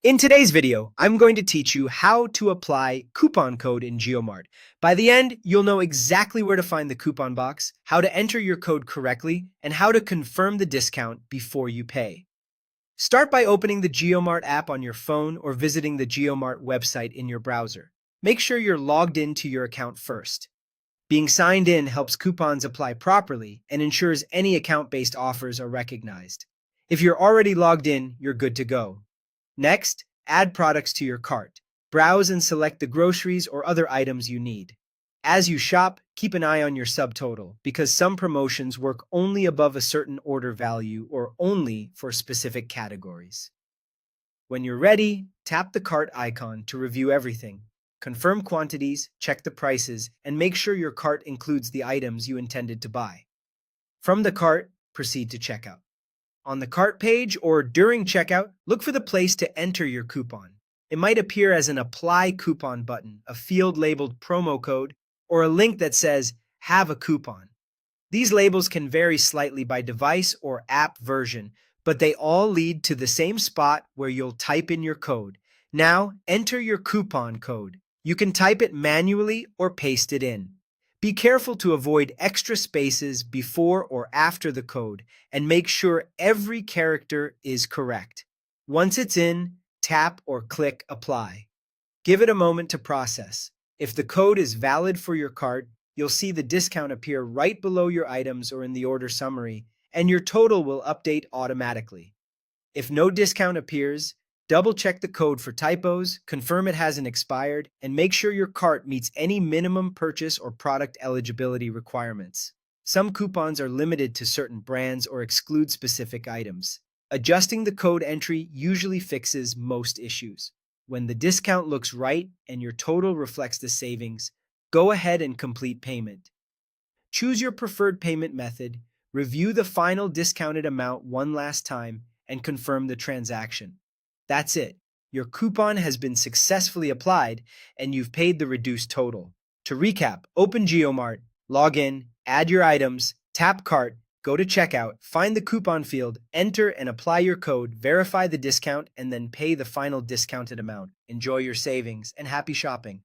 In today's video, I'm going to teach you how to apply coupon code in JioMart. By the end, you'll know exactly where to find the coupon box, how to enter your code correctly, and how to confirm the discount before you pay. Start by opening the JioMart app on your phone or visiting the JioMart website in your browser. Make sure you're logged into your account first. Being signed in helps coupons apply properly and ensures any account-based offers are recognized. If you're already logged in, you're good to go. Next, add products to your cart. Browse and select the groceries or other items you need. As you shop, keep an eye on your subtotal because some promotions work only above a certain order value or only for specific categories. When you're ready, tap the cart icon to review everything. Confirm quantities, check the prices, and make sure your cart includes the items you intended to buy. From the cart, proceed to checkout. On the cart page or during checkout, look for the place to enter your coupon. It might appear as an Apply Coupon button, a field labeled promo code, or a link that says Have a Coupon. These labels can vary slightly by device or app version, but they all lead to the same spot where you'll type in your code. Now, enter your coupon code. You can type it manually or paste it in. Be careful to avoid extra spaces before or after the code and make sure every character is correct. Once it's in, tap or click Apply. Give it a moment to process. If the code is valid for your cart, you'll see the discount appear right below your items or in the order summary, and your total will update automatically. If no discount appears, double-check the code for typos, confirm it hasn't expired, and make sure your cart meets any minimum purchase or product eligibility requirements. Some coupons are limited to certain brands or exclude specific items. Adjusting the code entry usually fixes most issues. When the discount looks right and your total reflects the savings, go ahead and complete payment. Choose your preferred payment method, review the final discounted amount one last time, and confirm the transaction. That's it. Your coupon has been successfully applied and you've paid the reduced total. To recap, open JioMart, log in, add your items, tap cart, go to checkout, find the coupon field, enter and apply your code, verify the discount, and then pay the final discounted amount. Enjoy your savings and happy shopping.